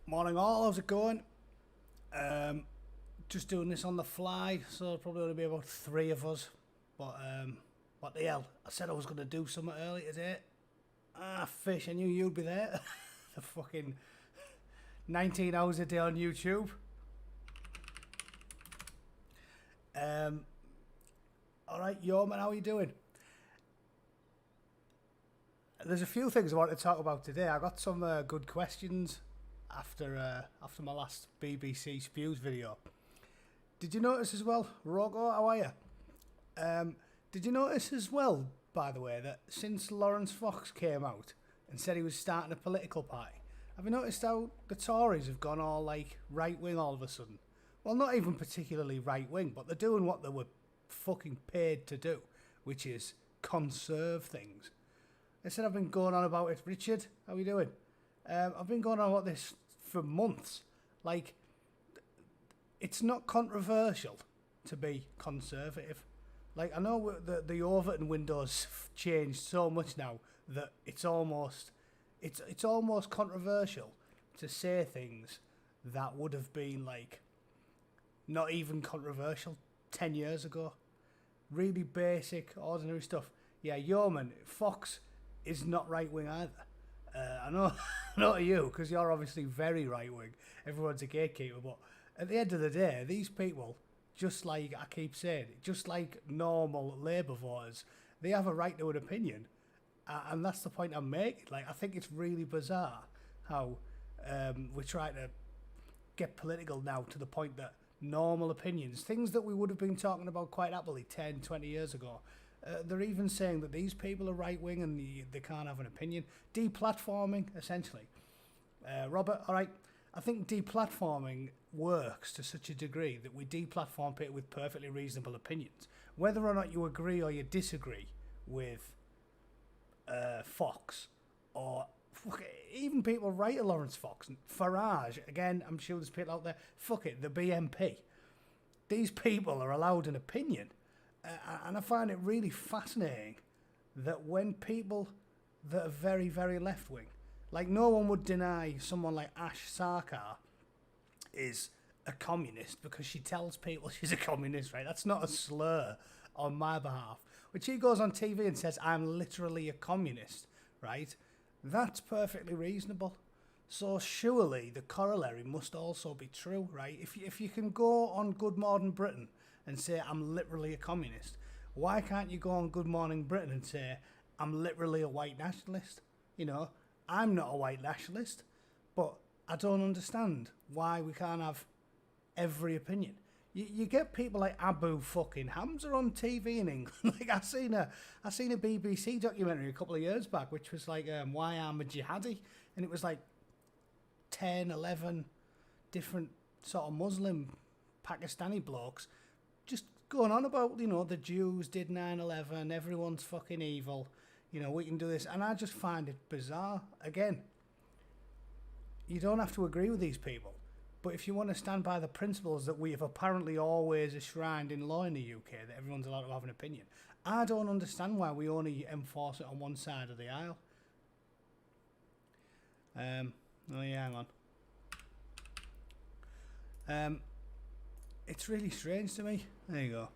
Morning all, how's it going? Just doing this on the fly, so there'll probably only be about 3 of us. But what the hell? I said I was going to do something early today. Ah, fish, I knew you'd be there. The fucking 19 hours a day on YouTube. Alright, Yeoman, how are you doing? There's a few things I want to talk about today. I got some good questions after my last BBC Spews video. Did you notice as well, Rogo, how are you? Did you notice as well, by the way, that since Lawrence Fox came out and said he was starting a political party, have you noticed how the Tories have gone all like right-wing all of a sudden? Well, not even particularly right-wing, but they're doing what they were fucking paid to do, which is conserve things. They said I've been going on about it. Richard, how are you doing? I've been going on about this for months. Like, it's not controversial to be conservative. Like, I know the Overton windows changed so much now that it's almost controversial to say things that would have been like not even controversial 10 years ago. Really basic, ordinary stuff. Yeah, Yeoman, Fox is not right-wing either. I know you, because you're obviously very right-wing. Everyone's a gatekeeper, but at the end of the day, these people, just like I keep saying, just like normal Labour voters, they have a right to an opinion. And that's the point I'm making. Like, I think it's really bizarre how we're trying to get political now to the point that normal opinions, things that we would have been talking about quite happily 10, 20 years ago, they're even saying that these people are right-wing and they can't have an opinion. Deplatforming, essentially. Robert, all right, I think deplatforming works to such a degree that we deplatform people with perfectly reasonable opinions. Whether or not you agree or you disagree with Fox, or even people right to Lawrence Fox, Farage, again, I'm sure there's people out there, fuck it, the BNP. These people are allowed an opinion. And I find it really fascinating that when people that are very, very left-wing, like no one would deny someone like Ash Sarkar is a communist because she tells people she's a communist, right? That's not a slur on my behalf. When she goes on TV and says, I'm literally a communist, right? That's perfectly reasonable. So surely the corollary must also be true, right? If you can go on Good Morning Britain and say, I'm literally a communist, why can't you go on Good Morning Britain and say, I'm literally a white nationalist? You know, I'm not a white nationalist, but I don't understand why we can't have every opinion. You get people like Abu fucking Hamza on TV in England. Like I seen a BBC documentary a couple of years back, which was like, Why I'm a Jihadi? And it was like 10, 11 different sort of Muslim Pakistani blokes just going on about, you know, the Jews did 9/11, everyone's fucking evil, you know, we can do this. And I just find it bizarre. Again, you don't have to agree with these people. But if you want to stand by the principles that we have apparently always enshrined in law in the UK, that everyone's allowed to have an opinion, I don't understand why we only enforce it on one side of the aisle. Oh yeah, hang on. It's really strange to me. There you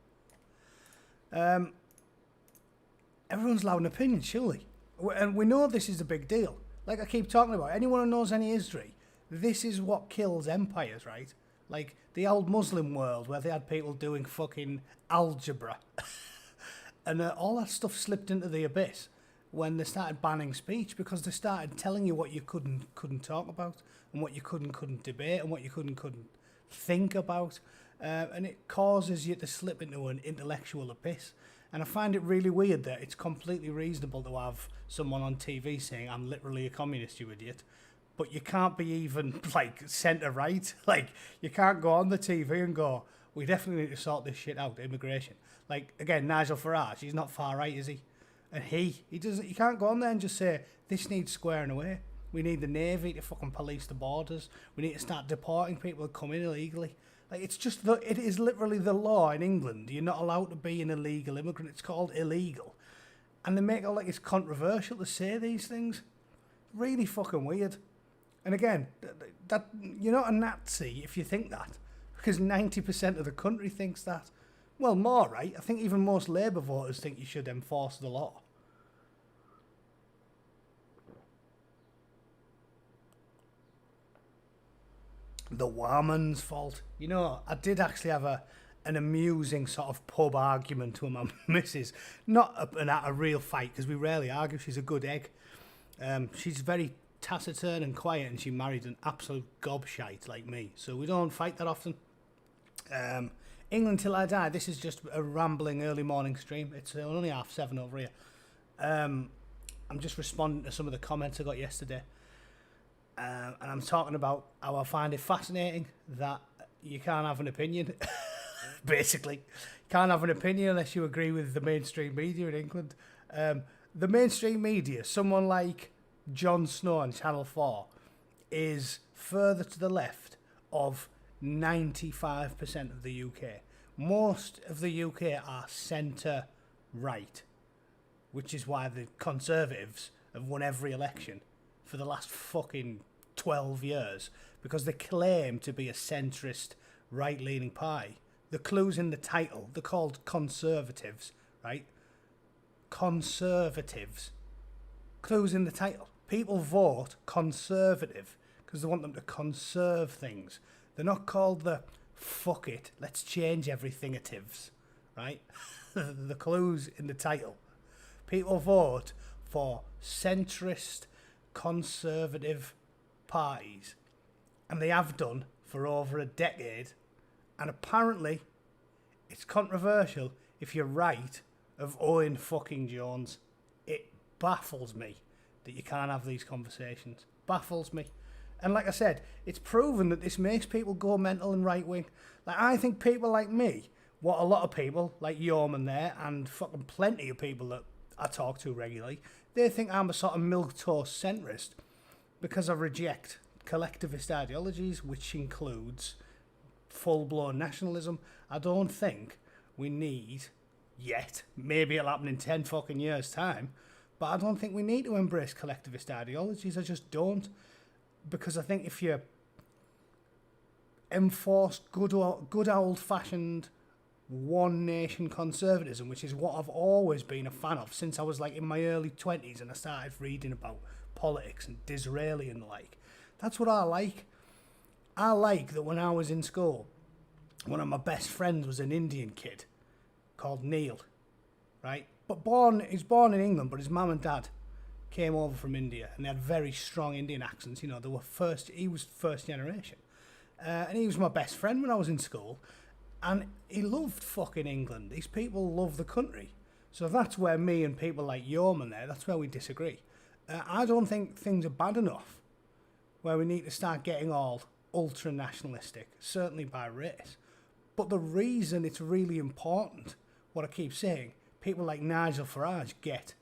go. Everyone's allowed an opinion, surely. And we know this is a big deal. Like I keep talking about, anyone who knows any history, this is what kills empires, right? Like the old Muslim world where they had people doing fucking algebra. And all that stuff slipped into the abyss when they started banning speech, because they started telling you what you couldn't talk about, and what you couldn't debate, and what you couldn't think about. And it causes you to slip into an intellectual abyss. And I find it really weird that it's completely reasonable to have someone on TV saying, I'm literally a communist, you idiot. But you can't be even, like, centre-right. Like, you can't go on the TV and go, we definitely need to sort this shit out, immigration. Like, again, Nigel Farage, he's not far-right, is he? And he doesn't. You can't go on there and just say this needs squaring away. We need the Navy to fucking police the borders. We need to start deporting people who come in illegally. Like, it's just it is literally the law in England. You're not allowed to be an illegal immigrant. It's called illegal. And they make it like it's controversial to say these things. Really fucking weird. And again, that you're not a Nazi if you think that. Because 90% of the country thinks that. Well, more, right? I think even most Labour voters think you should enforce the law. The woman's fault. You know, I did actually have an amusing sort of pub argument with my missus. Not a real fight, because we rarely argue. She's a good egg. She's very taciturn and quiet, and she married an absolute gobshite like me. So we don't fight that often. England Till I Die. This is just a rambling early morning stream. It's only 7:30 over here. I'm just responding to some of the comments I got yesterday. And I'm talking about how I find it fascinating that you can't have an opinion. Basically, you can't have an opinion unless you agree with the mainstream media in England. The mainstream media, someone like Jon Snow on Channel 4, is further to the left of 95% of the UK. Most of the UK are centre-right, which is why the Conservatives have won every election for the last fucking 12 years, because they claim to be a centrist, right-leaning party. The clue's in the title. They're called Conservatives, right? Conservatives. Clue's in the title. People vote Conservative because they want them to conserve things. They're not called the fuck it, let's change everything-atives, right? The clue's in the title. People vote for centrist, conservative parties, and they have done for over a decade, and apparently it's controversial if you're right of Owen fucking Jones. It baffles me that you can't have these conversations. Baffles me. And like I said, it's proven that this makes people go mental and right-wing. Like, I think people like me, what a lot of people, like Yeoman there, and fucking plenty of people that I talk to regularly, they think I'm a sort of milquetoast centrist because I reject collectivist ideologies, which includes full-blown nationalism. I don't think we need yet, maybe it'll happen in 10 fucking years' time, but I don't think we need to embrace collectivist ideologies. I just don't. Because I think if you enforce good old-fashioned one-nation conservatism, which is what I've always been a fan of since I was like in my early 20s and I started reading about politics and Disraeli and the like, that's what I like. I like that when I was in school, one of my best friends was an Indian kid called Neil, right? But he's born in England, but his mum and dad came over from India, and they had very strong Indian accents. You know, he was first generation. And he was my best friend when I was in school, and he loved fucking England. These people love the country. So that's where me and people like Yeoman there, that's where we disagree. I don't think things are bad enough where we need to start getting all ultra-nationalistic, certainly by race. But the reason it's really important, what I keep saying, people like Nigel Farage get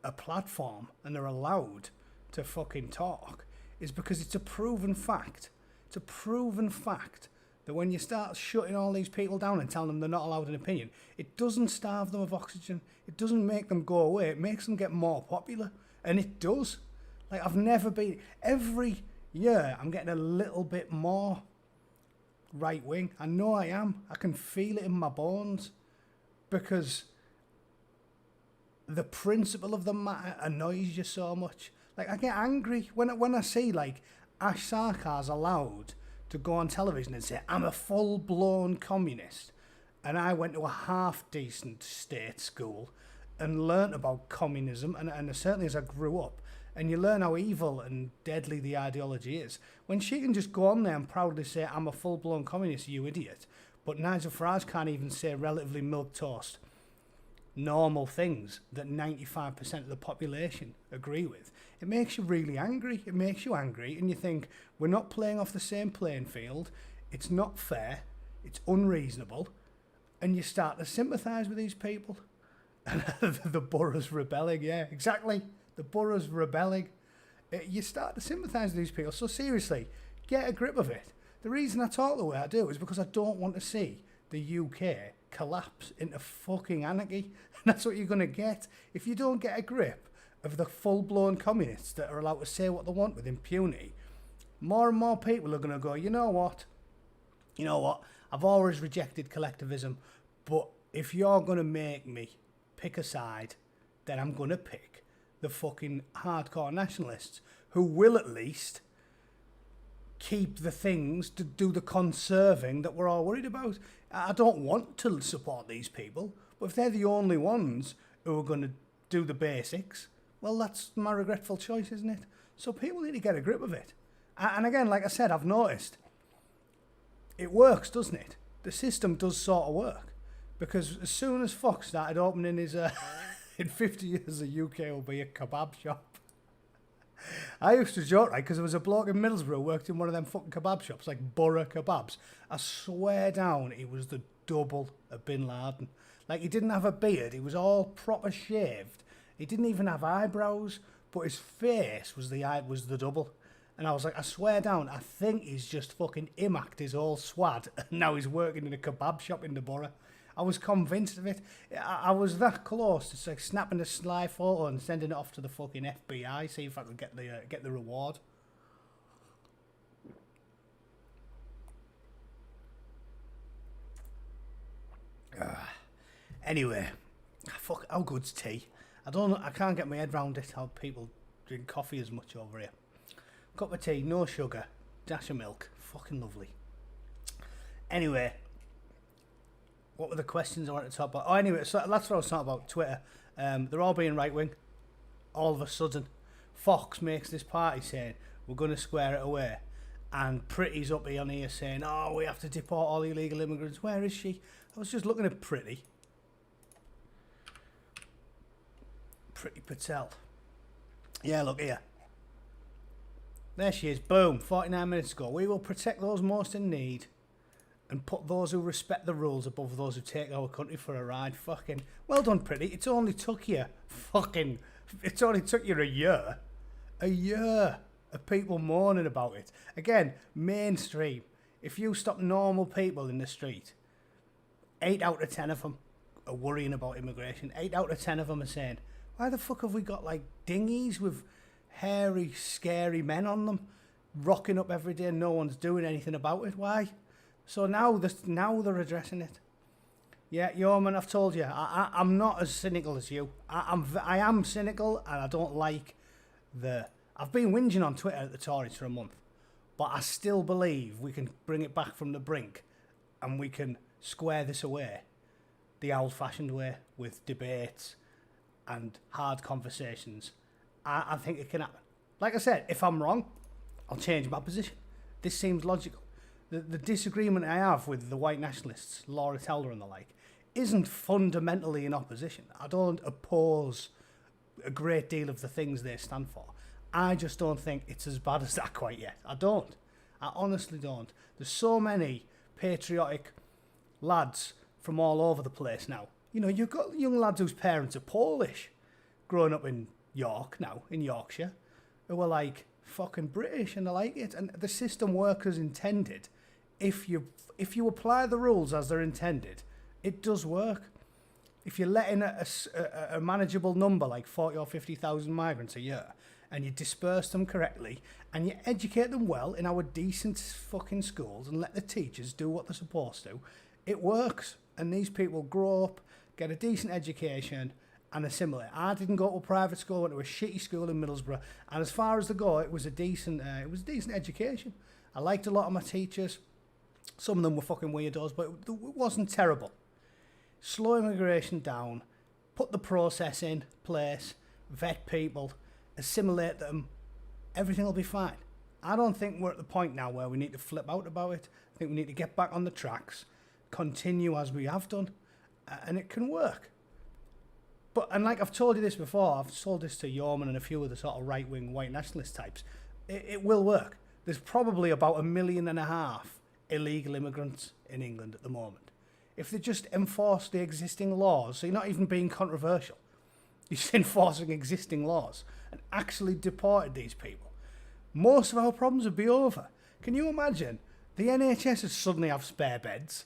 a platform and they're allowed to fucking talk, is because it's a proven fact. It's a proven fact that when you start shutting all these people down and telling them they're not allowed an opinion, it doesn't starve them of oxygen. It doesn't make them go away. It makes them get more popular. And it does. Like, I've never been... Every year, I'm getting a little bit more right-wing. I know I am. I can feel it in my bones. Because the principle of the matter annoys you so much. Like, I get angry when I see, like, Ash Sarkar's allowed to go on television and say, I'm a full-blown communist, and I went to a half-decent state school and learnt about communism, and certainly as I grew up, and you learn how evil and deadly the ideology is. When she can just go on there and proudly say, I'm a full-blown communist, you idiot, but Nigel Farage can't even say relatively milquetoast normal things that 95% of the population agree with. It makes you really angry. It makes you angry, and you think, we're not playing off the same playing field. It's not fair. It's unreasonable. And you start to sympathise with these people. And the borough's rebelling, yeah, exactly. The borough's rebelling. You start to sympathise with these people. So seriously, get a grip of it. The reason I talk the way I do is because I don't want to see the UK collapse into fucking anarchy. And that's what you're going to get. If you don't get a grip of the full-blown communists that are allowed to say what they want with impunity, more and more people are going to go, you know what? I've always rejected collectivism, but if you're going to make me pick a side, then I'm going to pick the fucking hardcore nationalists who will at least keep the things to do the conserving that we're all worried about. I don't want to support these people, but if they're the only ones who are going to do the basics, well, that's my regretful choice, isn't it? So people need to get a grip of it. And again, like I said, I've noticed it works, doesn't it? The system does sort of work. Because as soon as Fox started opening his, in 50 years, the UK will be a kebab shop. I used to joke, right, because there was a bloke in Middlesbrough who worked in one of them fucking kebab shops, like Borough Kebabs. I swear down, he was the double of Bin Laden. Like, he didn't have a beard, he was all proper shaved. He didn't even have eyebrows, but his face was the double. And I was like, I swear down, I think he's just fucking imacked his whole swad, and now he's working in a kebab shop in the Borough. I was convinced of it. I was that close to like snapping a sly photo and sending it off to the fucking FBI, see if I could get the reward. Anyway, fuck, how good's tea? I can't get my head round it. How people drink coffee as much over here. Cup of tea, no sugar, dash of milk, fucking lovely. Anyway. What were the questions I wanted to talk about? Oh, anyway, so that's what I was talking about, Twitter. They're all being right-wing. All of a sudden, Fox makes this party saying, we're going to square it away. And Pretty's up here on here saying, oh, we have to deport all illegal immigrants. Where is she? I was just looking at Pretty. Pretty Patel. Yeah, look here. There she is. Boom. 49 minutes ago. We will protect those most in need and put those who respect the rules above those who take our country for a ride. Fucking well done, Pretty. It's only took you a year. A year of people moaning about it. Again, mainstream. If you stop normal people in the street, 8 out of 10 of them are worrying about immigration. 8 out of 10 of them are saying, why the fuck have we got like dinghies with hairy, scary men on them, rocking up every day and no one's doing anything about it? Why? So now they're addressing it. Yeah, Yeoman, I've told you, I'm not as cynical as you. I am cynical, and I don't like I've been whinging on Twitter at the Tories for a month, but I still believe we can bring it back from the brink, and we can square this away the old-fashioned way with debates and hard conversations. I think it can happen. Like I said, if I'm wrong, I'll change my position. This seems logical. The disagreement I have with the white nationalists, Laura Telder and the like, isn't fundamentally in opposition. I don't oppose a great deal of the things they stand for. I just don't think it's as bad as that quite yet. I don't. I honestly don't. There's so many patriotic lads from all over the place now. You know, you've got young lads whose parents are Polish, growing up in Yorkshire, who are like fucking British and they like it. And the system works as intended. If you apply the rules as they're intended, it does work. If you're letting a manageable number like 40 or 50,000 migrants a year, and you disperse them correctly, and you educate them well in our decent fucking schools, and let the teachers do what they're supposed to, it works. And these people grow up, get a decent education, and assimilate. I didn't go to a private school, I went to a shitty school in Middlesbrough, and as far as they go, it was a decent education. I liked a lot of my teachers. Some of them were fucking weirdos, but it wasn't terrible. Slow immigration down, put the process in place, vet people, assimilate them, everything will be fine. I don't think we're at the point now where we need to flip out about it. I think we need to get back on the tracks, continue as we have done, and it can work. And like I've told you this before, I've told this to Yeoman and a few of the sort of right-wing white nationalist types, it will work. There's probably about 1.5 million illegal immigrants in England at the moment. if they just enforced the existing laws, so you're not even being controversial, you're just enforcing existing laws and actually deported these people, most of our problems would be over. Can you imagine? The NHS would suddenly have spare beds.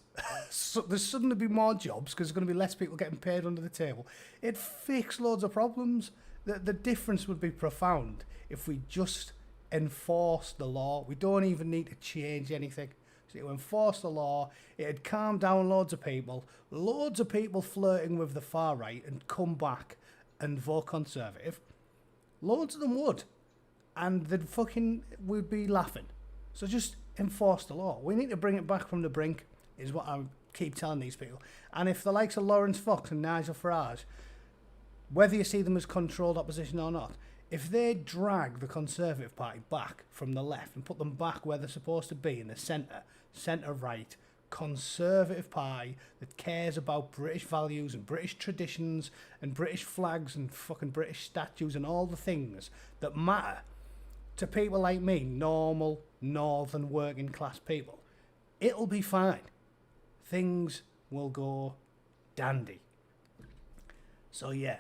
So there's suddenly be more jobs because there's going to be less people getting paid under the table. It'd fix loads of problems. The difference would be profound if we just enforce the law. We don't even need to change anything. So to enforce the law, it'd calm down loads of people flirting with the far right and come back and vote Conservative. Loads of them would. And we'd be laughing. So just enforce the law. We need to bring it back from the brink, is what I keep telling these people. And if the likes of Lawrence Fox and Nigel Farage, whether you see them as controlled opposition or not, if they drag the Conservative Party back from the left and put them back where they're supposed to be in the centre-right, Conservative Party that cares about British values and British traditions and British flags and fucking British statues and all the things that matter to people like me, normal, northern, working class people, it'll be fine. Things will go dandy. So yeah,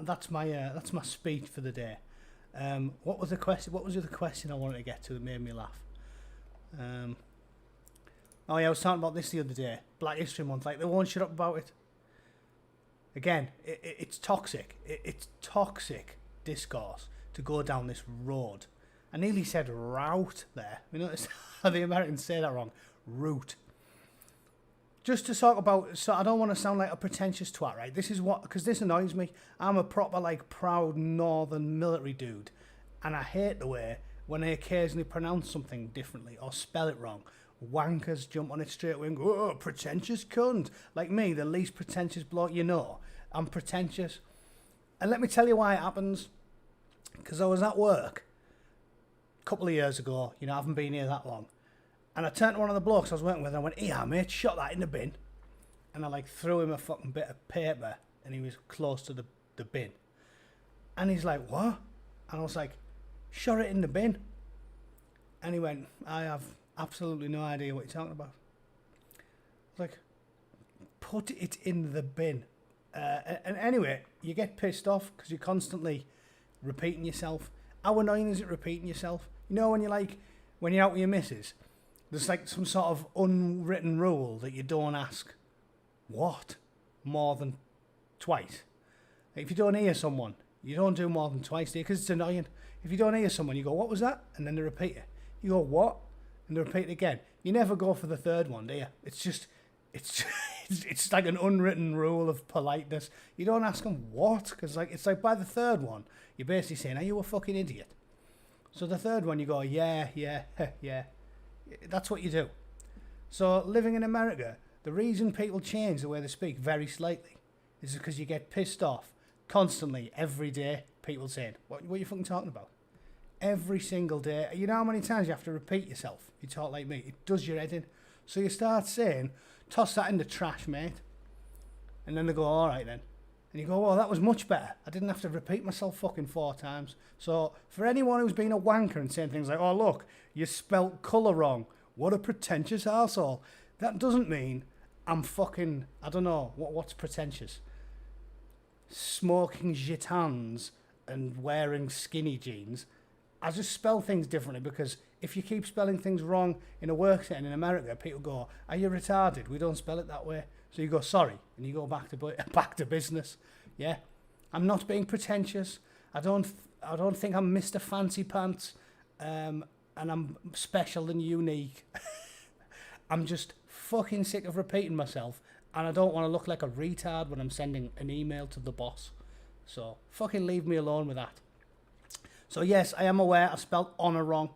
that's my speech for the day. What was the question? What was the other question I wanted to get to that made me laugh? Oh yeah, I was talking about this the other day. Black History Month. Like, they won't shut up about it. Again, it's toxic. It's toxic discourse to go down this road. I nearly said route there. You notice how the Americans say that wrong. Route. Just to talk about, so I don't want to sound like a pretentious twat, right? This is what, because this annoys me. I'm a proper, like, proud northern military dude. And I hate the way when I occasionally pronounce something differently or spell it wrong. Wankers jump on it straight away and go, oh, pretentious cunt. Like me, the least pretentious bloke you know. I'm pretentious. And let me tell you why it happens. Because I was at work a couple of years ago, you know, I haven't been here that long. And I turned to one of the blokes I was working with and I went, yeah, mate, shot that in the bin. And I like threw him a fucking bit of paper and he was close to the bin. And he's like, what? And I was like, shot it in the bin. And he went, I have absolutely no idea what you're talking about. I was like, put it in the bin. And anyway, you get pissed off because you're constantly repeating yourself. How annoying is it repeating yourself? You know, when you're out with your missus, there's like some sort of unwritten rule that you don't ask what more than twice. Like, if you don't hear someone, you don't do more than twice, do you? Because it's annoying. If you don't hear someone, you go, what was that? And then they repeat it. You go, what? And they repeat it again. You never go for the third one, do you? It's like an unwritten rule of politeness. You don't ask them what, because it's like by the third one, you're basically saying, are you a fucking idiot? So the third one, you go, yeah. That's what you do. So living in America, the reason people change the way they speak very slightly is because you get pissed off constantly, every day, people saying, what are you fucking talking about? Every single day. You know how many times you have to repeat yourself if you talk like me? It does your head in. So you start saying, toss that in the trash, mate. And then they go, all right then. And you go, well, that was much better. I didn't have to repeat myself fucking 4 times. So for anyone who's been a wanker and saying things like, oh, look, you spelt colour wrong. What a pretentious arsehole. That doesn't mean I'm fucking, I don't know, what's pretentious? Smoking gitans and wearing skinny jeans. I just spell things differently because if you keep spelling things wrong in a work setting in America, people go, are you retarded? We don't spell it that way. So you go, sorry, and you go back to business. Yeah, I'm not being pretentious. I don't think I'm Mr. Fancy Pants, and I'm special and unique. I'm just fucking sick of repeating myself, and I don't want to look like a retard when I'm sending an email to the boss. So fucking leave me alone with that. So yes, I am aware I spelled honour wrong.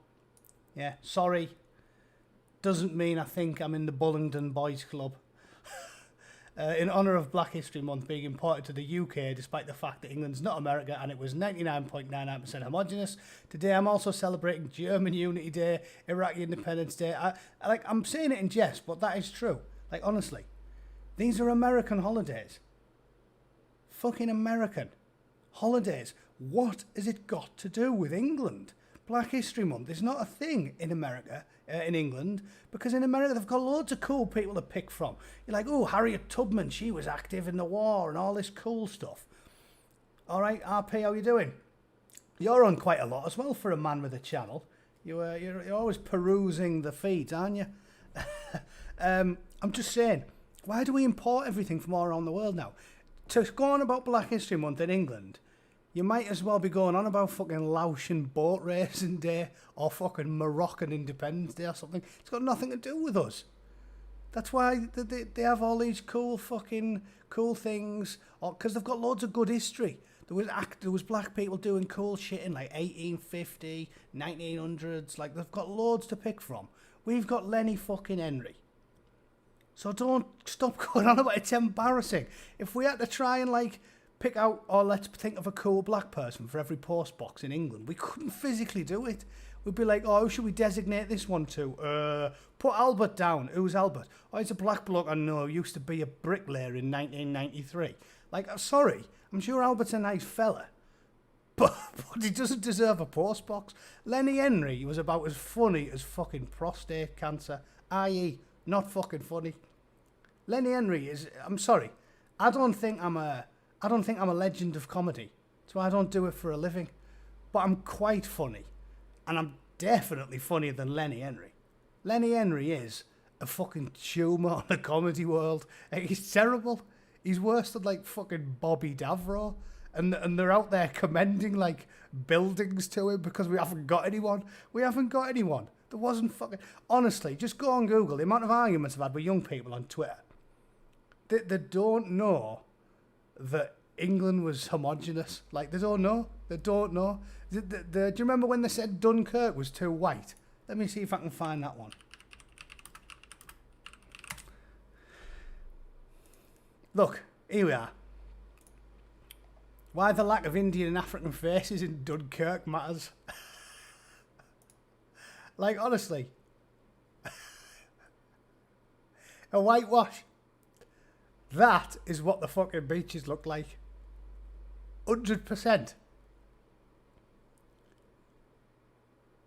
Yeah, sorry. Doesn't mean I think I'm in the Bullingdon Boys Club. In honour of Black History Month being imported to the UK, despite the fact that England's not America and it was 99.99% homogenous, today I'm also celebrating German Unity Day, Iraqi Independence Day. I'm saying it in jest, but that is true. Like, honestly, these are American holidays. Fucking American holidays. What has it got to do with England? Black History Month is not a thing in America, in England, because in America they've got loads of cool people to pick from. You're like, oh, Harriet Tubman, she was active in the war and all this cool stuff. All right, RP, how you doing? You're on quite a lot as well for a man with a channel. You're always perusing the feeds, aren't you? I'm just saying, why do we import everything from all around the world now? To go on about Black History Month in England, you might as well be going on about fucking Laotian boat racing day or fucking Moroccan Independence Day or something. It's got nothing to do with us. That's why they have all these cool things, because they've got loads of good history. There was black people doing cool shit in like 1850, 1900s. Like, they've got loads to pick from. We've got Lenny fucking Henry. So don't stop going on about it. It's embarrassing. If we had to try and like pick out, or let's think of a cool black person for every post box in England, we couldn't physically do it. We'd be like, oh, who should we designate this one to? Put Albert down. Who's Albert? Oh, he's a black bloke I know, used to be a bricklayer in 1993. Like, sorry, I'm sure Albert's a nice fella, but he doesn't deserve a post box. Lenny Henry was about as funny as fucking prostate cancer, i.e. not fucking funny. Lenny Henry is, I'm sorry, I don't think I'm a legend of comedy. That's why I don't do it for a living. But I'm quite funny. And I'm definitely funnier than Lenny Henry. Lenny Henry is a fucking tumour on the comedy world. He's terrible. He's worse than like fucking Bobby Davro. And they're out there commending like buildings to him because we haven't got anyone. We haven't got anyone. There wasn't fucking... Honestly, just go on Google. The amount of arguments I've had with young people on Twitter. They don't know that England was homogenous. Like, they don't know. They don't know. Do you remember when they said Dunkirk was too white? Let me see if I can find that one. Look, here we are. Why the lack of Indian and African faces in Dunkirk matters. Like, honestly. A whitewash. That is what the fucking beaches look like. 100%.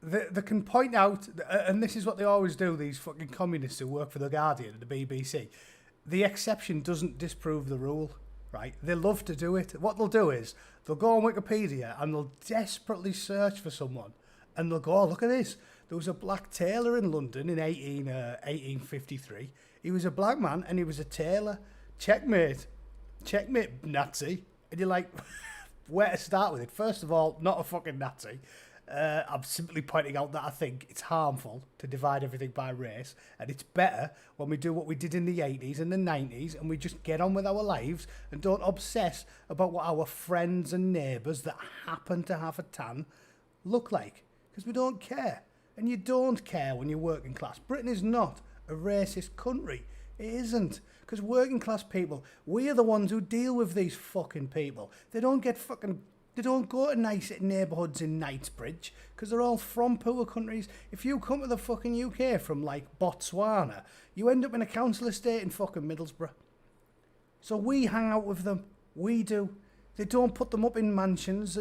They can point out, and this is what they always do, these fucking communists who work for The Guardian and the BBC. The exception doesn't disprove the rule, right? They love to do it. What they'll do is, they'll go on Wikipedia and they'll desperately search for someone. And they'll go, oh, look at this. There was a black tailor in London in 1853. He was a black man and he was a tailor. Checkmate. Checkmate, Nazi. And you're like, where to start with it? First of all, not a fucking Nazi. I'm simply pointing out that I think it's harmful to divide everything by race, and it's better when we do what we did in the 80s and the 90s and we just get on with our lives and don't obsess about what our friends and neighbours that happen to have a tan look like, because we don't care. And you don't care when you're working class. Britain is not a racist country. It isn't. Because working class people, we are the ones who deal with these fucking people. They don't go to nice neighbourhoods in Knightsbridge because they're all from poor countries. If you come to the fucking UK from like Botswana, you end up in a council estate in fucking Middlesbrough. So we hang out with them. We do. They don't put them up in mansions.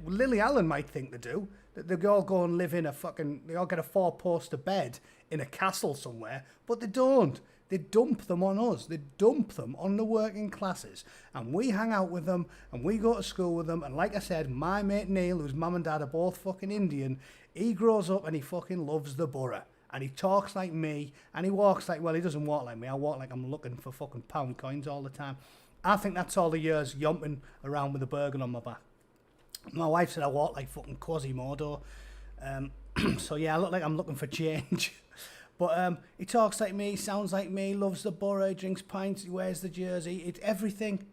Lily Allen might think they do. That they all go and live in they all get a 4-poster bed in a castle somewhere, but they don't. They dump them on us. They dump them on the working classes. And we hang out with them and we go to school with them. And like I said, my mate Neil, whose mum and dad are both fucking Indian, he grows up and he fucking loves the borough. And he talks like me and he walks like, well, he doesn't walk like me. I walk like I'm looking for fucking pound coins all the time. I think that's all the years yomping around with a burger on my back. My wife said I walk like fucking Quasimodo. So yeah, I look like I'm looking for change. But he talks like me, sounds like me, loves the borough, he drinks pints, he wears the jersey. It's everything.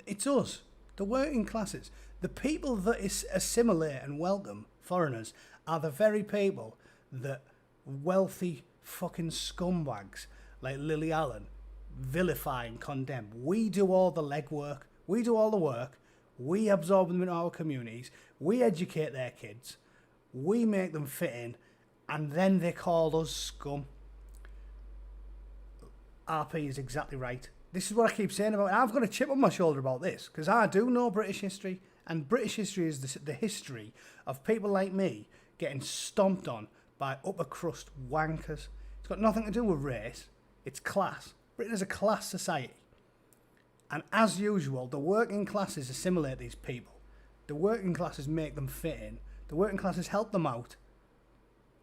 It's us, the working classes. The people that assimilate and welcome foreigners are the very people that wealthy fucking scumbags like Lily Allen vilify and condemn. We do all the legwork. We do all the work. We absorb them into our communities. We educate their kids. We make them fit in. And then they call us scum. RP is exactly right. This is what I keep saying about it. I've got a chip on my shoulder about this, because I do know British history, And British history is the history of people like me getting stomped on by upper crust wankers. It's got nothing to do with race. It's class. Britain is a class society. And as usual, the working classes assimilate these people. The working classes make them fit in. The working classes help them out.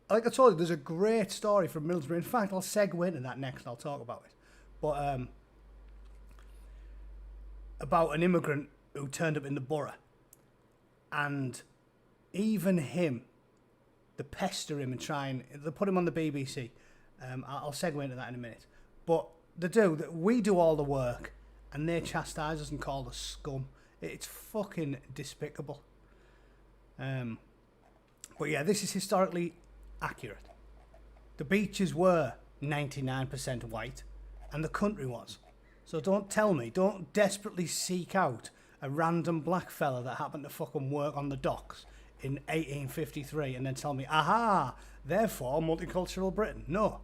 Like I told you, there's a great story from Middlesbrough. In fact, I'll segue into that next. I'll talk about it. But about an immigrant who turned up in the borough. And even him, they pester him and try and... They put him on the BBC. I'll segue into that in a minute. But we do all the work, and they chastise us and call us scum. It's fucking despicable. But yeah, this is historically accurate. The beaches were 99% white, and the country was. So don't desperately seek out a random black fella that happened to fucking work on the docks in 1853 and then tell me, aha, therefore multicultural Britain. No.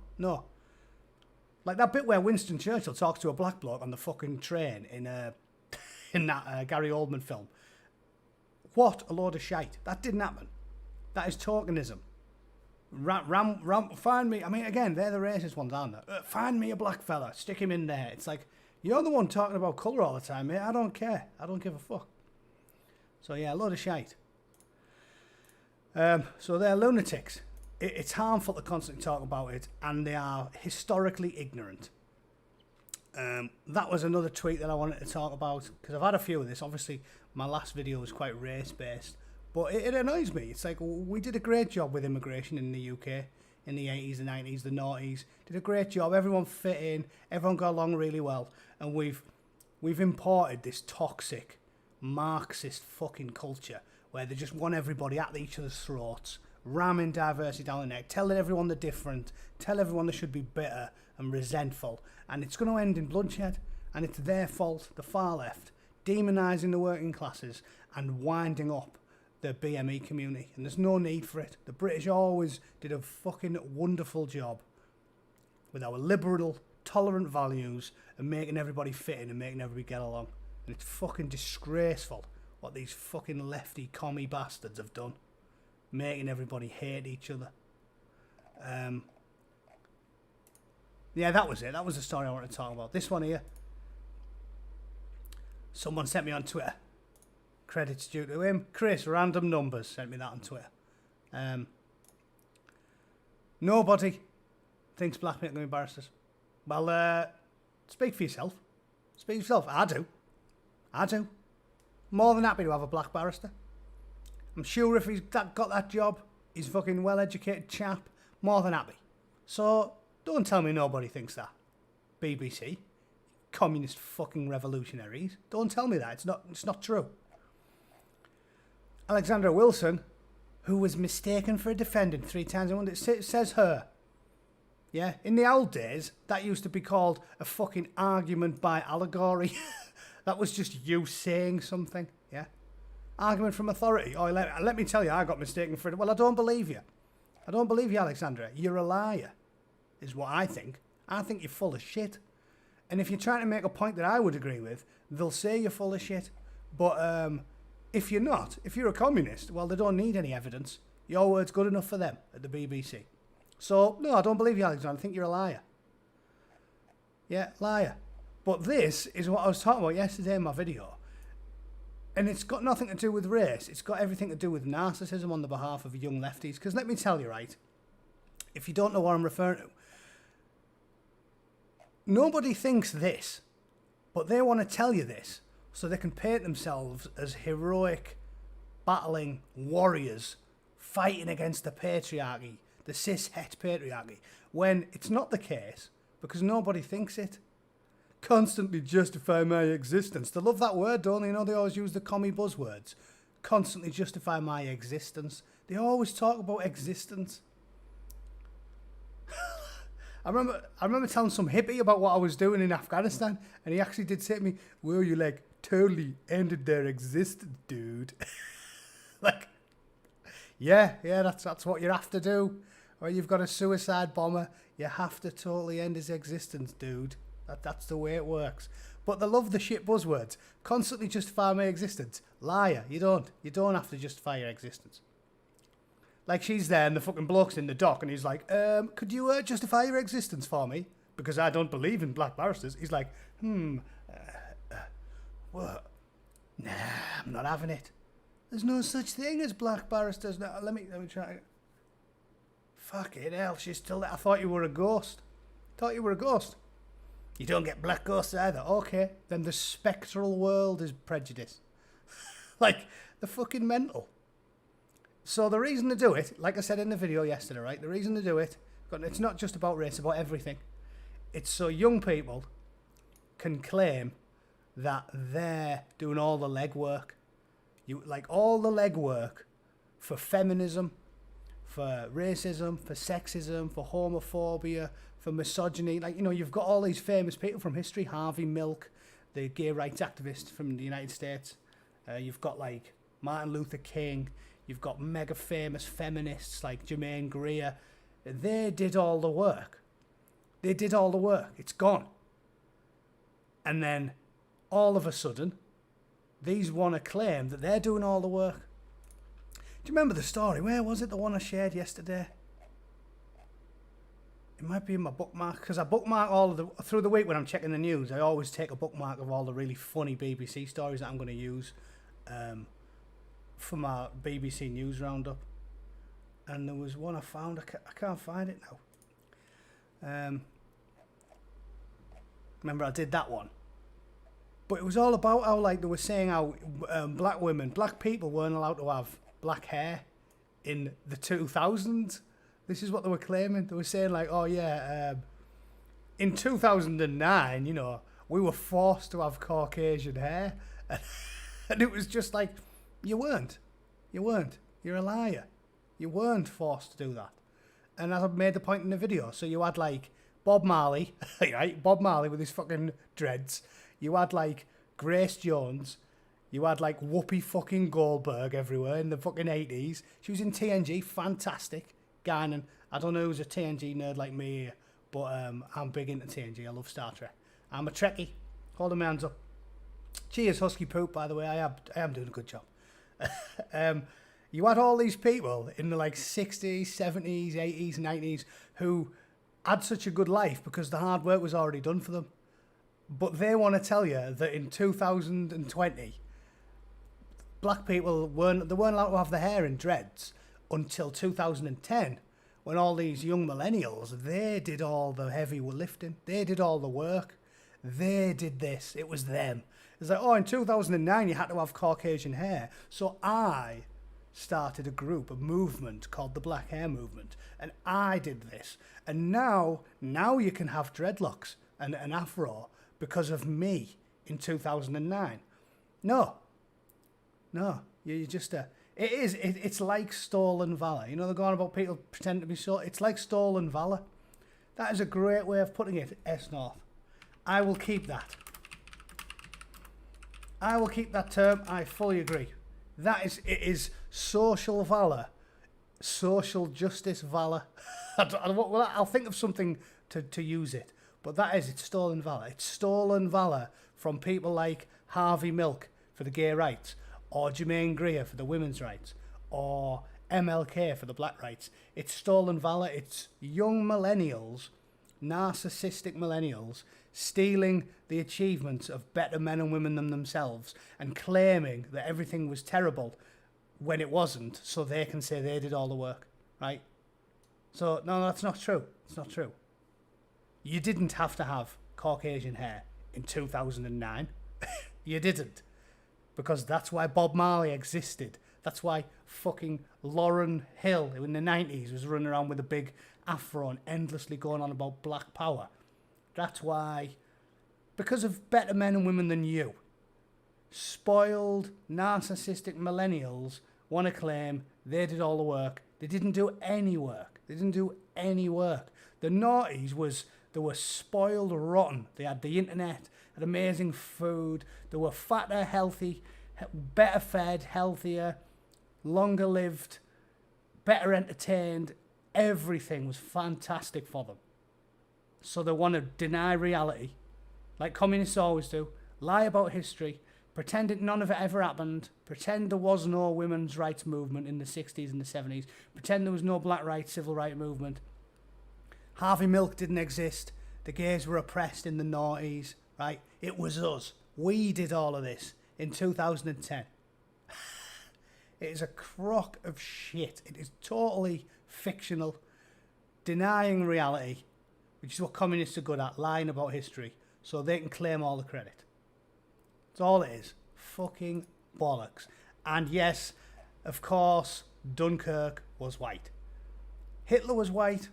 Like that bit where Winston Churchill talks to a black bloke on the fucking train in that Gary Oldman film. What a load of shite. That didn't happen. That is tokenism. Find me, I mean, again, they're the racist ones, aren't they? Find me a black fella, stick him in there. It's like, you're the one talking about colour all the time, mate. I don't care. I don't give a fuck. So yeah, a load of shite. So they're lunatics. It's harmful to constantly talk about it, and they are historically ignorant. That was another tweet that I wanted to talk about, because I've had a few of this. Obviously, my last video was quite race-based, but it annoys me. It's like, we did a great job with immigration in the UK in the 80s, the 90s, the noughties. Did a great job. Everyone fit in. Everyone got along really well. And we've imported this toxic, Marxist fucking culture where they just want everybody at each other's throats, ramming diversity down the neck, telling everyone they're different, tell everyone they should be bitter and resentful. And it's going to end in bloodshed. And it's their fault, the far left, demonising the working classes and winding up the BME community. And there's no need for it. The British always did a fucking wonderful job with our liberal, tolerant values and making everybody fit in and making everybody get along. And it's fucking disgraceful what these fucking lefty commie bastards have done, making everybody hate each other. Yeah, that was it. That was the story I wanted to talk about. This one here, someone sent me on Twitter. Credits due to him. Chris, random numbers, sent me that on Twitter. Nobody thinks black people are going to be barristers. Well, speak for yourself. Speak for yourself. I do. More than happy to have a black barrister. I'm sure if he's got that job, he's a fucking well-educated chap. More than happy. So, don't tell me nobody thinks that. BBC. Communist fucking revolutionaries. Don't tell me that. It's not true. Alexandra Wilson, who was mistaken for a defendant 3 times in one day, says her. Yeah, in the old days, that used to be called a fucking argument by allegory. That was just you saying something, yeah? Argument from authority. Oh, let me tell you, I got mistaken for it. Well, I don't believe you. I don't believe you, Alexandra. You're a liar, is what I think. I think you're full of shit. And if you're trying to make a point that I would agree with, they'll say you're full of shit. But if you're not, if you're a communist, well, they don't need any evidence. Your word's good enough for them at the BBC. So, no, I don't believe you, Alexandra. I think you're a liar. Yeah, liar. But this is what I was talking about yesterday in my video. And it's got nothing to do with race. It's got everything to do with narcissism on the behalf of young lefties. Because let me tell you, right, if you don't know what I'm referring to, nobody thinks this, but they want to tell you this so they can paint themselves as heroic, battling warriors fighting against the patriarchy, the cis-het patriarchy, when it's not the case because nobody thinks it. Constantly justify my existence. They love that word, don't they? You know, they always use the commie buzzwords. Constantly justify my existence. They always talk about existence. I remember telling some hippie about what I was doing in Afghanistan, and he actually did say to me, well, you like totally ended their existence, dude. Like, yeah, that's what you have to do. Or you've got a suicide bomber, you have to totally end his existence, dude. That's the way it works. But they love the shit buzzwords. Constantly justify my existence. Liar. You don't. You don't have to justify your existence. Like, she's there and the fucking bloke's in the dock and he's like, could you justify your existence for me? Because I don't believe in black barristers. He's like, what? Nah, I'm not having it. There's no such thing as black barristers. No, let me try. Fucking hell, she's still there. I thought you were a ghost. You don't get black ghosts either. Okay, then the spectral world is prejudice. Like, the fucking mental. So the reason to do it, like I said in the video yesterday, right? The reason to do it, it's not just about race, it's about everything. It's so young people can claim that they're doing all the legwork. Like all the legwork for feminism, for racism, for sexism, for homophobia, for misogyny. Like, you know, you've got all these famous people from history. Harvey Milk, the gay rights activist from the United States. You've got like Martin Luther King. You've got mega famous feminists like Germaine Greer. They did all the work. It's gone. And then all of a sudden, these want to claim that they're doing all the work. Do you remember the story? Where was it? The one I shared yesterday? It might be in my bookmark, because I bookmark all of through the week when I'm checking the news. I always take a bookmark of all the really funny BBC stories that I'm going to use for my BBC News Roundup. And there was one I found. I can't find it now. Remember, I did that one. But it was all about how, like, they were saying how black people weren't allowed to have black hair in the 2000s. This is what they were claiming. They were saying, like, oh, yeah, in 2009, you know, we were forced to have Caucasian hair. And it was just like, you weren't. You're a liar. You weren't forced to do that. And as I made the point in the video, so you had, like, Bob Marley, right? Bob Marley with his fucking dreads. You had, like, Grace Jones. You had, like, Whoopi fucking Goldberg everywhere in the fucking 80s. She was in TNG, fantastic. Guinan. I don't know who's a TNG nerd like me here, but I'm big into TNG. I love Star Trek. I'm a Trekkie. Holding my hands up. Cheers, Husky Poop, by the way. I am doing a good job. You had all these people in the, like, 60s, 70s, 80s, 90s who had such a good life because the hard work was already done for them. But they want to tell you that in 2020, black people weren't allowed to have their hair in dreads until 2010, when all these young millennials, they did all the heavy lifting. They did all the work. They did this. It was them. It's like, oh, in 2009, you had to have Caucasian hair. So I started a movement called the Black Hair Movement. And I did this. And now you can have dreadlocks and an afro because of me in 2009. No, you just... It's like stolen valor. You know, they're going about people pretending to be so... It's like stolen valor. That is a great way of putting it, S North. I will keep that. I will keep that term. I fully agree. It is social valor. Social justice valor. I'll think of something to use it. But it's stolen valor. It's stolen valor from people like Harvey Milk for the gay rights, or Germaine Greer for the women's rights, or MLK for the black rights. It's stolen valor. It's young millennials, narcissistic millennials, stealing the achievements of better men and women than themselves and claiming that everything was terrible when it wasn't, so they can say they did all the work, right? So, no, that's not true. It's not true. You didn't have to have Caucasian hair in 2009. You didn't. Because that's why Bob Marley existed. That's why fucking Lauryn Hill in the 90s was running around with a big afro and endlessly going on about black power. That's why. Because of better men and women than you. Spoiled, narcissistic millennials want to claim they did all the work. They didn't do any work. The noughties they were spoiled rotten. They had the internet, had amazing food. They were fatter, healthy, better fed, healthier, longer lived, better entertained. Everything was fantastic for them. So they want to deny reality, like communists always do, lie about history, Pretend none of it ever happened. Pretend there was no women's rights movement in the 60s and the 70s. Pretend there was no black rights, civil rights movement. Harvey Milk didn't exist. The gays were oppressed in the noughties, right? It was us. We did all of this in 2010. It is a crock of shit. It is totally fictional, denying reality, which is what communists are good at, lying about history, so they can claim all the credit. That's all it is. Fucking bollocks. And yes, of course, Dunkirk was white. Hitler was white,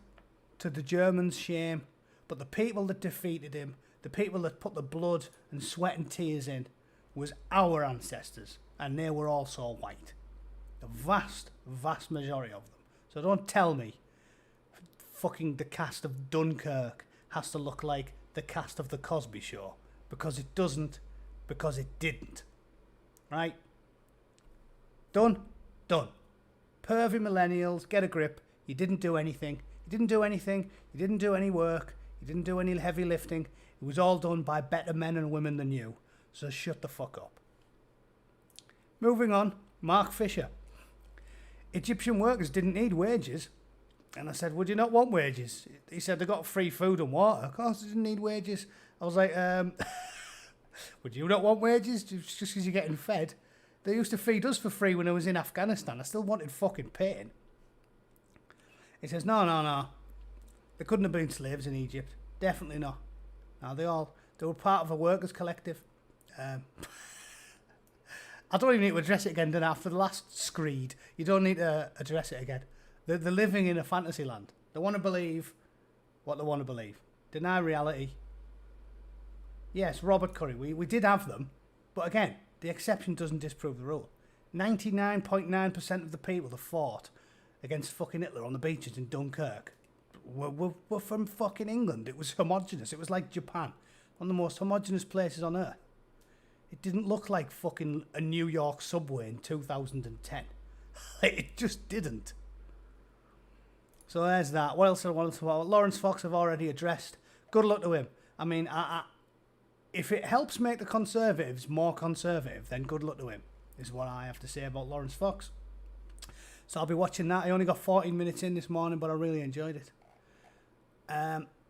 to the Germans' shame, but the people that defeated him, the people that put the blood and sweat and tears in, was our ancestors, and they were also white. The vast, vast majority of them. So don't tell me fucking the cast of Dunkirk has to look like the cast of The Cosby Show, because it doesn't, because it didn't. Right? Done? Done. Pervy millennials, get a grip. You didn't do anything. You didn't do anything. You didn't do any work. You didn't do any heavy lifting. It was all done by better men and women than you. So shut the fuck up. Moving on, Mark Fisher. Egyptian workers didn't need wages. And I said, would you not want wages? He said they got free food and water. Of course they didn't need wages. I was like, would you not want wages just because you're getting fed? They used to feed us for free when I was in Afghanistan. I still wanted fucking pain. He says, no. They couldn't have been slaves in Egypt. Definitely not. No, they were part of a workers' collective. I don't even need to address it again, then after the last screed. You don't need to address it again. They're living in a fantasy land. They want to believe what they want to believe. Deny reality. Yes, Robert Curry, we did have them. But again, the exception doesn't disprove the rule. 99.9% of the people that fought against fucking Hitler on the beaches in Dunkirk were from fucking England. It was homogenous. It was like Japan. One of the most homogenous places on earth. It didn't look like fucking a New York subway in 2010. It just didn't. So there's that. What else I wanted to talk about? Lawrence Fox I've already addressed. Good luck to him. I mean, if it helps make the Conservatives more conservative, then good luck to him, is what I have to say about Lawrence Fox. So I'll be watching that. I only got 14 minutes in this morning, but I really enjoyed it.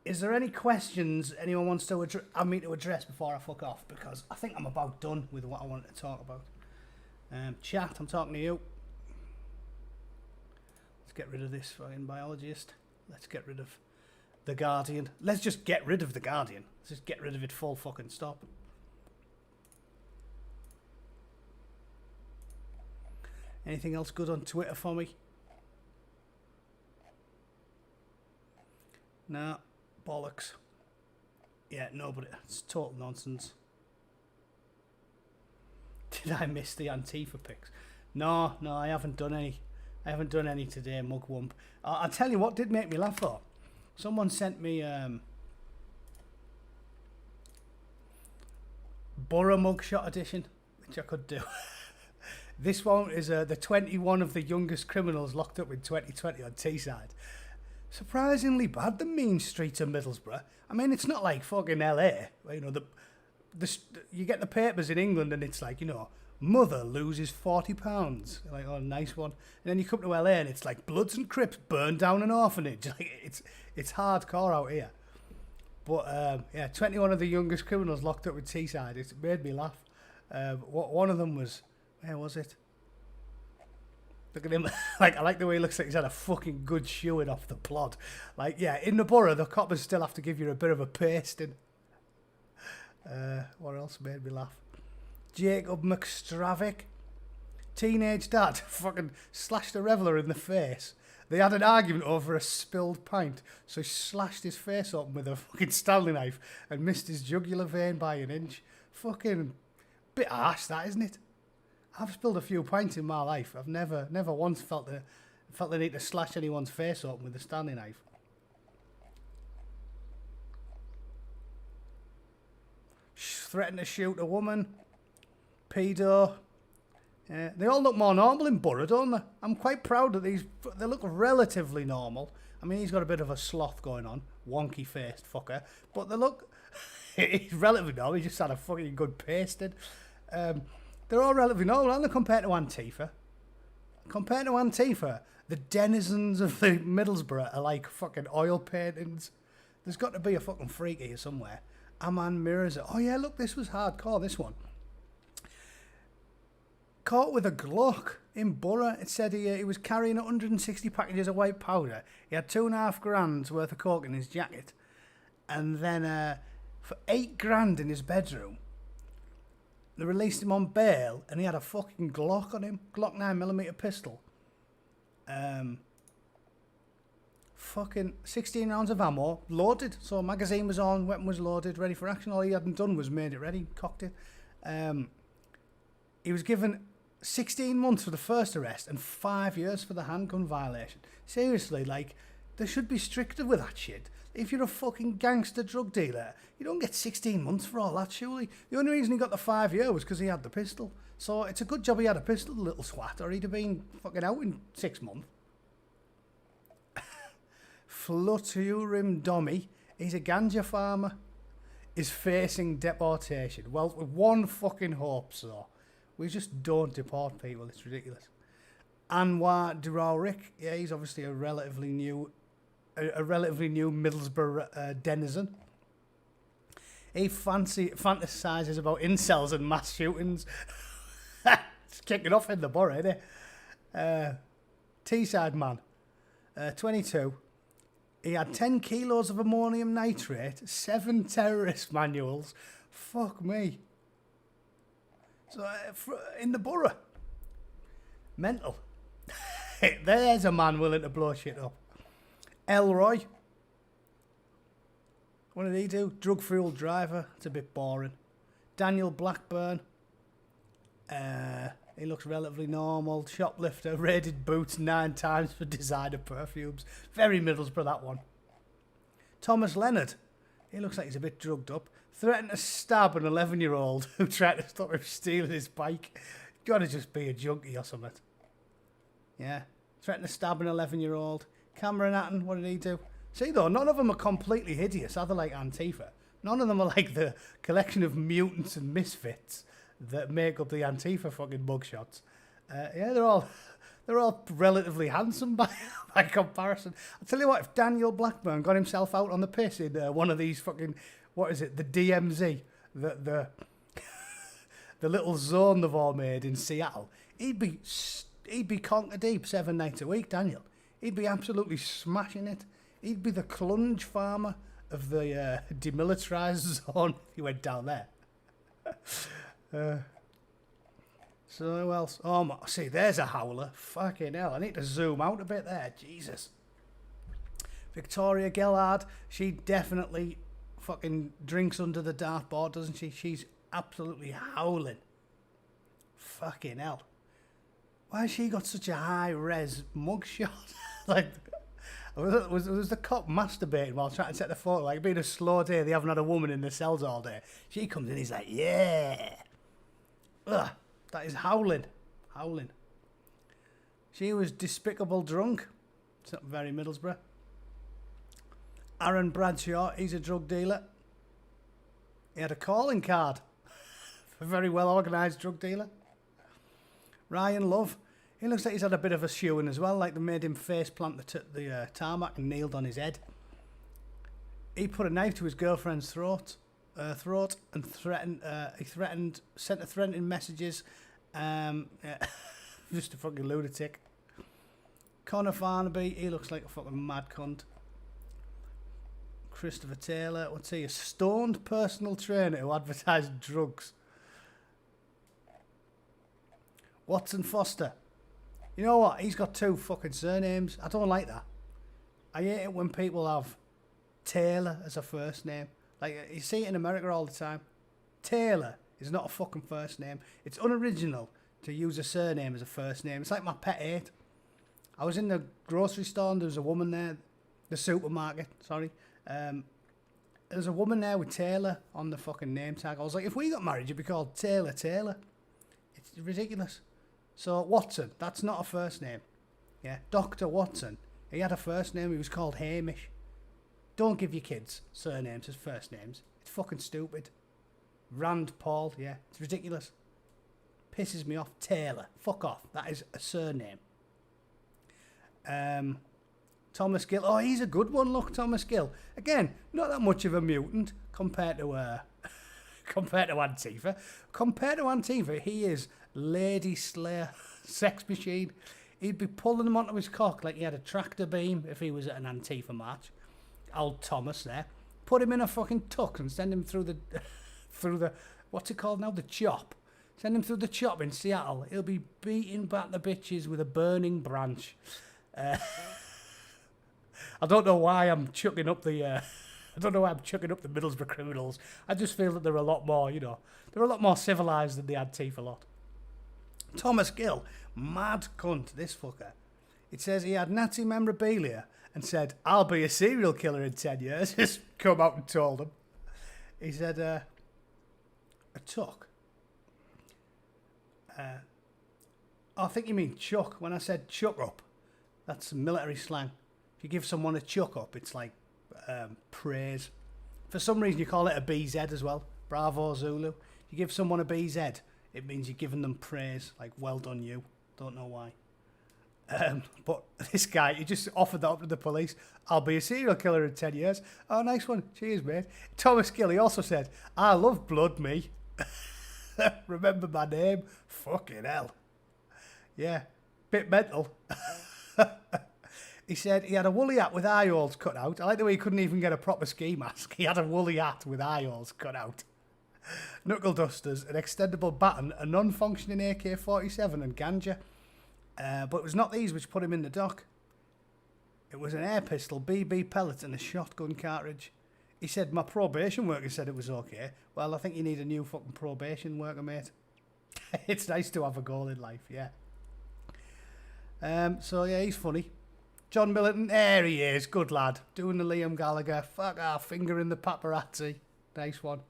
Is there any questions anyone wants to me to address before I fuck off? Because I think I'm about done with what I wanted to talk about. Chat, I'm talking to you. Let's get rid of this fucking biologist. Let's get rid of The Guardian. Let's just get rid of The Guardian. Let's just get rid of it full fucking stop. Anything else good on Twitter for me? No. Bollocks. Yeah, no, but it's total nonsense. Did I miss the Antifa pics? No, I haven't done any. I haven't done any today, mugwump. I'll tell you what did make me laugh though. Someone sent me Borough mugshot edition, which I could do. This one is the 21 of the youngest criminals locked up in 2020 on Teesside. Surprisingly bad, the mean streets of Middlesbrough. I mean, it's not like fucking LA. You know, you get the papers in England and it's like, you know, mother loses £40. Like, oh, nice one. And then you come to LA and it's like Bloods and Crips burn down an orphanage. Like, it's hardcore out here. But yeah, 21 of the youngest criminals locked up with Teesside. It made me laugh. One of them was, where was it? Look at him. Like, I like the way he looks like he's had a fucking good shoeing off the plod. Like, yeah, in the borough, the coppers still have to give you a bit of a pasting. What else made me laugh? Jacob McStravick. Teenage dad fucking slashed a reveller in the face. They had an argument over a spilled pint, so he slashed his face open with a fucking Stanley knife and missed his jugular vein by an inch. Fucking bit harsh, that, isn't it? I've spilled a few pints in my life. I've never once felt the need to slash anyone's face open with a Stanley knife. Threatened to shoot a woman. Pedo. They all look more normal in Borough, don't they? I'm quite proud that they look relatively normal. I mean, he's got a bit of a sloth going on. Wonky-faced fucker. But they look... he's relatively normal. He just had a fucking good pasted. They're all relatively normal, aren't they, compared to Antifa? Compared to Antifa, the denizens of the Middlesbrough are like fucking oil paintings. There's got to be a fucking freak here somewhere. Aman mirrors it. Oh yeah, look, this was hardcore, this one. Caught with a Glock in Borough. It said he was carrying 160 packages of white powder. He had £2.5 grand worth of coke in his jacket. And then for £8 in his bedroom, they released him on bail and he had a fucking Glock on him. Glock 9mm pistol. Fucking 16 rounds of ammo, loaded. So magazine was on, weapon was loaded, ready for action. All he hadn't done was made it ready, cocked it. He was given 16 months for the first arrest and 5 years for the handgun violation. Seriously, like, they should be stricter with that shit. If you're a fucking gangster drug dealer, you don't get 16 months for all that, surely. The only reason he got the 5 year was because he had the pistol. So it's a good job he had a pistol, the little swat, or he'd have been fucking out in 6 months. Fluturim Dommy, he's a ganja farmer, is facing deportation. Well, with one fucking hope, so. We just don't deport people, it's ridiculous. Anwar Durarik, yeah, he's obviously a relatively new Middlesbrough denizen. He fantasises about incels and mass shootings. It's kicking off in the borough, isn't it? Teesside man, 22. He had 10 kilos of ammonium nitrate, 7 terrorist manuals. Fuck me. So, in the borough. Mental. There's a man willing to blow shit up. Elroy. What did he do? Drug-fueled driver. It's a bit boring. Daniel Blackburn. He looks relatively normal. Shoplifter. Raided boots 9 times for designer perfumes. Very Middlesbrough, that one. Thomas Leonard. He looks like he's a bit drugged up. Threatened to stab an 11-year-old who tried to stop him stealing his bike. Gotta just be a junkie or something. Yeah. Threatened to stab an 11-year-old. Cameron Atton, what did he do? See, though, none of them are completely hideous, are they, like Antifa? None of them are like the collection of mutants and misfits that make up the Antifa fucking mugshots. Yeah, they're all relatively handsome by comparison. I'll tell you what, if Daniel Blackburn got himself out on the piss in one of these fucking, what is it, the DMZ, the little zone they've all made in Seattle, he'd be conker deep 7 nights a week, Daniel. He'd be absolutely smashing it. He'd be the clunge farmer of the demilitarised zone if he went down there. So who else? Oh, see, there's a howler. Fucking hell, I need to zoom out a bit there. Jesus. Victoria Gellard, she definitely fucking drinks under the dartboard, doesn't she? She's absolutely howling. Fucking hell. Why has she got such a high-res mugshot? Like, was the cop masturbating while trying to take the photo? Like, being a slow day, they haven't had a woman in the cells all day. She comes in, he's like, yeah. Ugh, that is howling. Howling. She was despicable drunk. It's not very Middlesbrough. Aaron Bradshaw, he's a drug dealer. He had a calling card. A very well-organised drug dealer. Ryan Love, he looks like he's had a bit of a shoeing as well, like they made him face plant the tarmac and kneeled on his head. He put a knife to his girlfriend's throat and sent her threatening messages. Yeah, just a fucking lunatic. Connor Farnaby, he looks like a fucking mad cunt. Christopher Taylor, what's he? A stoned personal trainer who advertised drugs. Watson Foster. You know what? He's got 2 fucking surnames. I don't like that. I hate it when people have Taylor as a first name. Like, you see it in America all the time. Taylor is not a fucking first name. It's unoriginal to use a surname as a first name. It's like my pet hate. I was in the grocery store and there was a woman there. The supermarket, sorry. There's a woman there with Taylor on the fucking name tag. I was like, if we got married, you'd be called Taylor Taylor. It's ridiculous. So, Watson, that's not a first name. Yeah, Dr. Watson, he had a first name, he was called Hamish. Don't give your kids surnames as first names. It's fucking stupid. Rand Paul, yeah, it's ridiculous. Pisses me off. Taylor. Fuck off. That is a surname. Thomas Gill. Oh, he's a good one. Look, Thomas Gill. Again, not that much of a mutant compared to compared to Antifa. Compared to Antifa, he is Lady Slayer, sex machine. He'd be pulling them onto his cock like he had a tractor beam if he was at an Antifa march. Old Thomas there. Put him in a fucking tux and send him through the what's it called now? The chop. Send him through the chop in Seattle. He'll be beating back the bitches with a burning branch. I don't know why I'm chucking up the. I don't know why I'm chucking up the Middlesbrough criminals. I just feel that they're a lot more, they're a lot more civilised than the Antifa lot. Thomas Gill, mad cunt, this fucker. It says he had Nazi memorabilia and said, "I'll be a serial killer in 10 years." Just come out and told him. He said, a tuck. I think you mean chuck. When I said chuck up, that's military slang. If you give someone a chuck up, it's like praise. For some reason, you call it a BZ as well. Bravo Zulu. If you give someone a BZ, it means you're giving them praise, like well done you. Don't know why. But this guy, he just offered that up to the police. "I'll be a serial killer in 10 years. Oh, nice one. Cheers, mate. Thomas Gill, he also said, "I love blood, me." Remember my name? Fucking hell. Yeah, bit mental. He said he had a woolly hat with eye holes cut out. I like the way he couldn't even get a proper ski mask. He had a woolly hat with eye holes cut out. Knuckle dusters, an extendable baton, a non-functioning AK-47 and ganja. But it was not these which put him in the dock. It was an air pistol, BB pellets and a shotgun cartridge. He said, "My probation worker said it was okay." Well, I think you need a new fucking probation worker, mate. It's nice to have a goal in life, yeah. So, yeah, he's funny. John Militant, there he is, good lad. Doing the Liam Gallagher, fuck off, finger in the paparazzi. Nice one.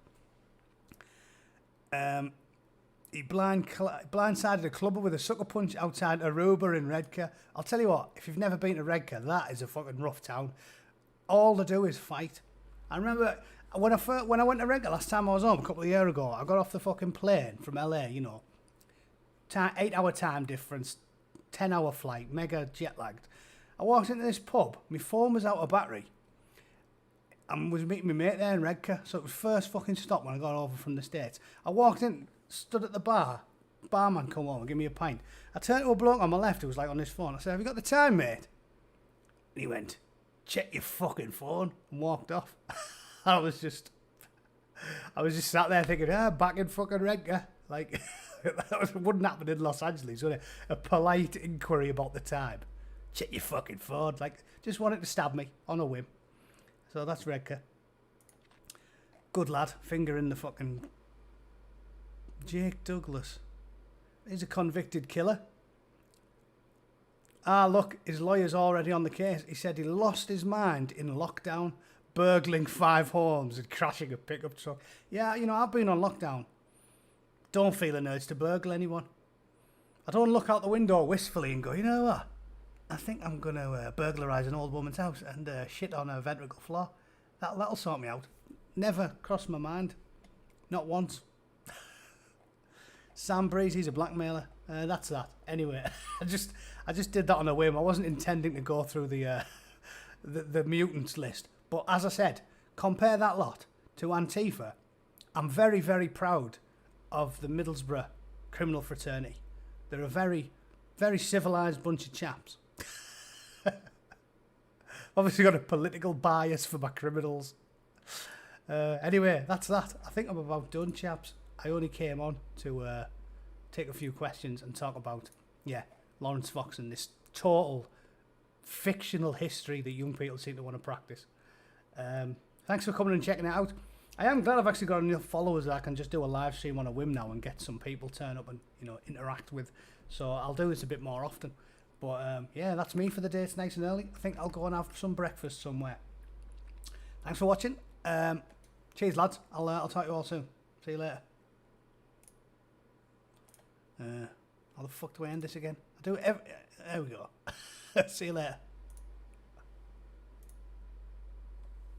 He blindsided a clubber with a sucker punch outside Aruba in Redcar. I'll tell you what, if you've never been to Redcar, that is a fucking rough town. All they do is fight. I remember when I went to Redcar last time I was home, a couple of years ago, I got off the fucking plane from LA, 8-hour time difference, 10-hour flight, mega jet lagged. I walked into this pub, my phone was out of battery, and was meeting my mate there in Redcar, so it was first fucking stop when I got over from the States. I walked in, stood at the bar, barman come over and give me a pint. I turned to a bloke on my left who was like on his phone. I said, "Have you got the time, mate?" And he went, "Check your fucking phone," and walked off. I was just sat there thinking, back in fucking Redcar. Like, that wouldn't happen in Los Angeles, would it? A polite inquiry about the time. Check your fucking phone. Like, just wanted to stab me on a whim. So that's Redcar. Good lad. Finger in the fucking... Jake Douglas. He's a convicted killer. Ah, look, his lawyer's already on the case. He said he lost his mind in lockdown, burgling 5 homes and crashing a pickup truck. Yeah, I've been on lockdown. Don't feel an urge to burgle anyone. I don't look out the window wistfully and go, "You know what? I think I'm going to burglarise an old woman's house and shit on her ventricle floor. That'll sort me out." Never crossed my mind. Not once. Sam Breeze, he's a blackmailer. That's that. Anyway, I just did that on a whim. I wasn't intending to go through the mutants list. But as I said, compare that lot to Antifa. I'm very, very proud of the Middlesbrough criminal fraternity. They're a very, very civilised bunch of chaps. Obviously got a political bias for my criminals. Anyway, that's that. I think I'm about done, chaps. I only came on to take a few questions and talk about, Lawrence Fox and this total fictional history that young people seem to want to practice. Thanks for coming and checking it out. I am glad I've actually got enough followers that I can just do a live stream on a whim now and get some people turn up and, interact with. So I'll do this a bit more often. But, that's me for the day. It's nice and early. I think I'll go and have some breakfast somewhere. Thanks for watching. Cheers, lads. I'll talk to you all soon. See you later. How the fuck do I end this again? There we go. See you later.